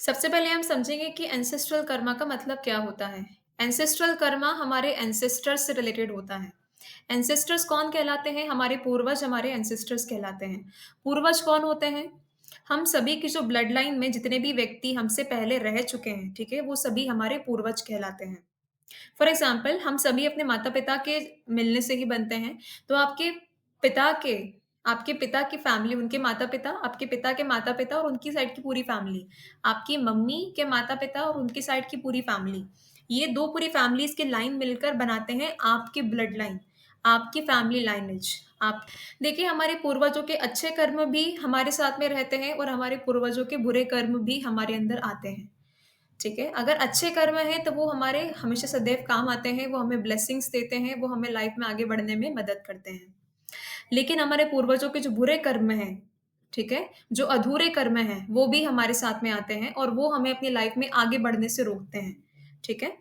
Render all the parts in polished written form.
सबसे पहले हम समझेंगे कि एंसेस्ट्रल कर्मा का मतलब क्या होता है। एंसेस्ट्रल कर्मा हमारे एंसेस्टर्स से रिलेटेड होता है। एंसेस्टर्स कौन कहलाते हैं? हमारे पूर्वज हमारे एंसेस्टर्स कहलाते हैं। पूर्वज कौन होते हैं? हम सभी की जो ब्लड लाइन में जितने भी व्यक्ति हमसे पहले रह चुके हैं, ठीक है? वो सभी हमारे पूर्वज कहलाते हैं। फॉर एग्ज़ाम्पल हम सभी अपने माता-पिता के मिलने से ही बनते हैं। तो पिता के आपके पिता की फैमिली, उनके माता-पिता, आपके पिता के माता-पिता और उनकी साइड की पूरी फैमिली, आपकी मम्मी के माता-पिता और उनकी साइड की पूरी फैमिली, ये 2 पूरी फैमिलीज़ की लाइन मिलकर बनाते हैं आपकी ब्लड लाइन, आपकी फैमिली लाइनेज। आप देखिए हमारे पूर्वजों के अच्छे कर्म भी हमारे साथ में रहते हैं और हमारे पूर्वजों के बुरे कर्म भी हमारे अंदर आते हैं। ठीक है? अगर अच्छे कर्म हैं, तो वो हमारे हमेशा सदैव काम आते हैं, वो हमें ब्लेसिंग्स देते हैं, वो हमें लाइफ में आगे बढ़ने में मदद करते हैं। लेकिन हमारे पूर्वजों के जो बुरे कर्म हैं, ठीक है? जो अधूरे कर्म हैं, वो भी हमारे साथ में आते हैं और वो हमें अपनी लाइफ में आगे बढ़ने से रोकते हैं। ठीक है?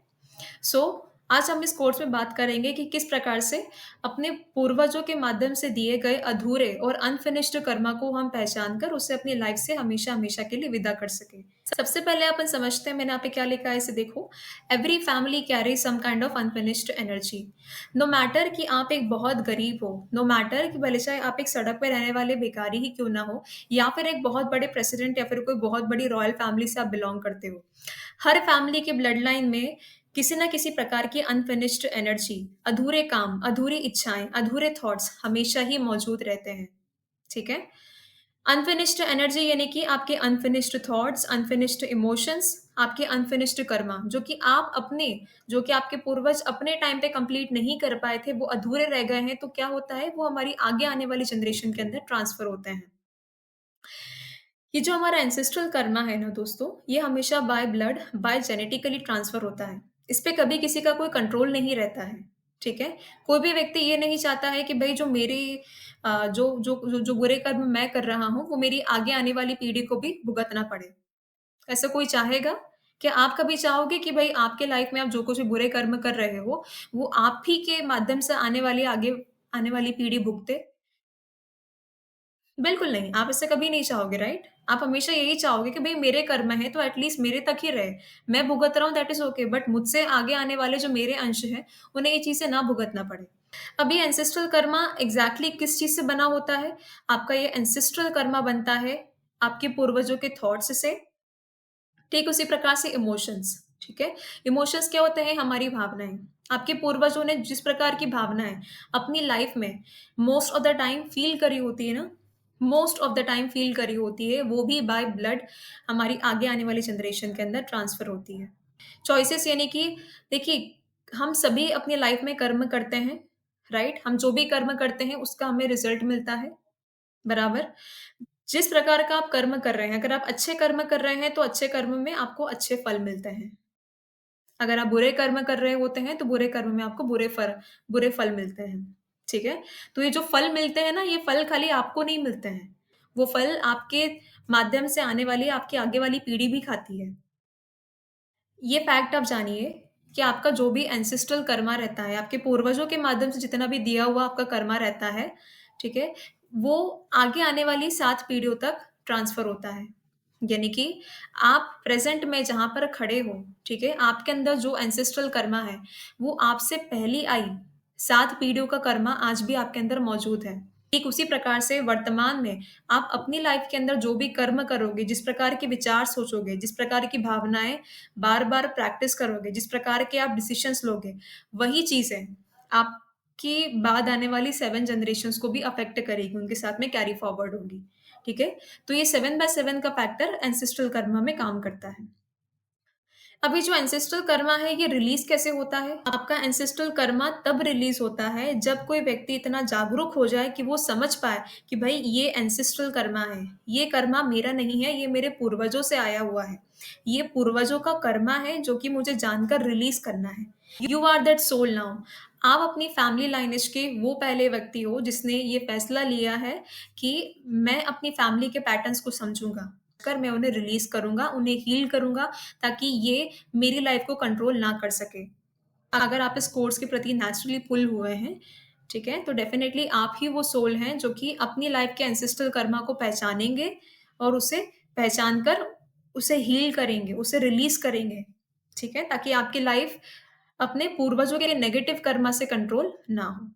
सो आज हम इस कोर्स में बात करेंगे कि किस प्रकार से अपने पूर्वजों के माध्यम से दिए गए अधूरे और अनफिनिश्ड कर्मा को हम पहचान कर उसे अपनी लाइफ से हमेशा-हमेशा के लिए विदा कर सकें। सबसे पहले अपन समझते हैं मैंने यहाँ पे क्या लिखा है इसे देखो। Every family carries some kind of unfinished energy. No matter कि आप एक बहुत गरीब हो, नो मैटर कि भले चाहे आप एक सड़क पे रहने वाले भिखारी ही क्यों ना हो या फिर एक बहुत बड़े प्रेसिडेंट या फिर कोई बहुत बड़ी रॉयल फैमिली से आप बिलॉन्ग करते हो। हर फैमिली की ब्लड लाइन में किसी न किसी प्रकार की अनफिनिश्ड एनर्जी, अधूरे काम, अधूरी इच्छाएँ, अधूरे थॉट्स हमेशा ही मौजूद रहते हैं, ठीक है? अनफिनिश्ड एनर्जी यानी कि आपके अनफिनिश्ड थॉट्स, अनफिनिश्ड इमोशंस, आपके अनफिनिश्ड कर्मा जो कि आपके पूर्वज अपने टाइम पे कंप्लीट नहीं कर पाए थे, वो अधूरे रह गए हैं, तो क्या होता है, वो हमारी आगे आने वाली जनरेशन के अंदर ट्रांसफ़र होते हैं। ये जो हमारा एंसेस्ट्रल कर्मा है ना दोस्तों, ये हमेशा by blood, by genetically transfer होता है। इस पे कभी किसी का कोई कंट्रोल नहीं रहता है, ठीक है? कोई भी व्यक्ति ये नहीं चाहता है कि भई जो मेरी जो जो जो जो बुरे कर्म मैं कर रहा हूँ, वो मेरी आगे आने वाली पीढ़ी को भी भुगतना पड़े। ऐसा कोई चाहेगा? क्या आप कभी चाहोगे कि भई आपके लाइफ़ में आप जो कुछ भी बुरे कर्म कर रहे हो, वो आप ही के माध्यम से आगे आने वाली पीढ़ी भुगते? बिल्कुल नहीं, आप इससे कभी नहीं चाहोगे, राइट? आप हमेशा यही चाहोगे कि भई मेरे कर्म हैं तो एट लीस्ट मेरे तक ही रहे। मैं भुगत रहा हूँ दैट इज़ ओके बट मुझसे आगे आने वाले जो मेरे अंश हैं, उन्हें ये चीज़ें ना भुगतना पड़े। अब ये एंसेस्ट्रल कर्मा एग्ज़ैक्टली किस चीज़ से बना होता है? आपका ये एंसेस्ट्रल कर्मा बनता है आपके पूर्वजों के थॉट्स से, ठीक उसी प्रकार से इमोशंस, ठीक है? इमोशंस क्या होते हैं? हमारी भावनाएँ। आपके पूर्वजों ने जिस प्रकार की भावनाएँ अपनी लाइफ़ में most of the time feel करी होती है ना, most of the time feel करी होती है, वो भी बाय ब्लड हमारी आगे आने वाली जनरेशन के अंदर ट्रांसफ़र होती है। चॉइसेस यानी कि देखिए, हम सभी अपनी लाइफ़ में कर्म करते हैं, राइट? हम जो भी कर्म करते हैं, उसका हमें रिज़ल्ट मिलता है, बराबर? जिस प्रकार का आप कर्म कर रहे हैं, अगर आप अच्छे कर्म कर रहे हैं, तो अच्छे कर्म में आपको अच्छे फल मिलते हैं। अगर आप बुरे कर्म कर रहे होते हैं, तो बुरे कर्म में आपको बुरे फल मिलते हैं। ठीक है? तो ये जो फल मिलते हैं ना, ये फल खाली आपको नहीं मिलते हैं। वो फल आपके माध्यम से आने वाली आपकी आगे वाली पीढ़ी भी खाती है। ये फैक्ट आप जानिए कि आपका जो भी एंसेस्ट्रल कर्मा रहता है, आपके पूर्वजों के माध्यम से जितना भी दिया हुआ आपका कर्मा रहता है, ठीक है? वो आगे आने वाली 7 पीढ़ियों तक ट्रांसफ़र होता है। यानी कि आप प्रेज़ेंट में जहाँ पर खड़े हो, ठीक है? आपके अंदर जो एंसेस्ट्रल कर्मा है, वो आपसे पहली आई 7 पीढ़ियों का कर्मा आज भी आपके अंदर मौजूद है। ठीक उसी प्रकार से वर्तमान में आप अपनी लाइफ़ के अंदर जो भी कर्म करोगे, जिस प्रकार के विचार सोचोगे, जिस प्रकार की भावनाएँ बार-बार प्रैक्टिस करोगे, जिस प्रकार के आप डिसीज़न्स लोगे, वही चीज़ें आपकी बाद आने वाली 7 जनरेशंस को भी अफ़ेक्ट करेगी, उनके साथ में कैरी फॉरवर्ड होगी, ठीक है? तो ये 7 बाय 7 का फैक्टर एंसेस्ट्रल कर्मा में काम करता है। अब ये जो एंसेस्ट्रल कर्मा है, ये रिलीज़ कैसे होता है? आपका एंसेस्ट्रल कर्मा तब रिलीज़ होता है, जब कोई व्यक्ति इतना जागरूक हो जाए कि वो समझ पाए कि भई ये एंसेस्ट्रल कर्मा है। ये कर्मा मेरा नहीं है, ये मेरे पूर्वजों से आया हुआ है। ये पूर्वजों का कर्मा है, जो कि मुझे जानकर रिलीज़ करना है। You are that soul now. आप अपनी फैमिली लाइनेज के वो पहले व्यक्ति हो, जिसने ये फैसला लिया है कि मैं अपनी फैमिली के पैटर्न्स को समझूँगा। कर मैं उन्हें रिलीज़ करूँगा, उन्हें हील करूँगा ताकि ये मेरी लाइफ़ को कंट्रोल ना कर सके। अगर आप इस कोर्स के प्रति नेचुरली पुल हुए हैं, ठीक है? तो डेफ़िनेटली आप ही वो सोल हैं जो कि अपनी लाइफ़ के एंसेस्ट्रल कर्मा को पहचानेंगे और उसे पहचान कर उसे हील करेंगे, उसे रिलीज़ करेंगे, ठीक है? ताकि आपकी लाइफ़ अपने पूर्वजों के नेगेटिव कर्मा से कंट्रोल ना हो।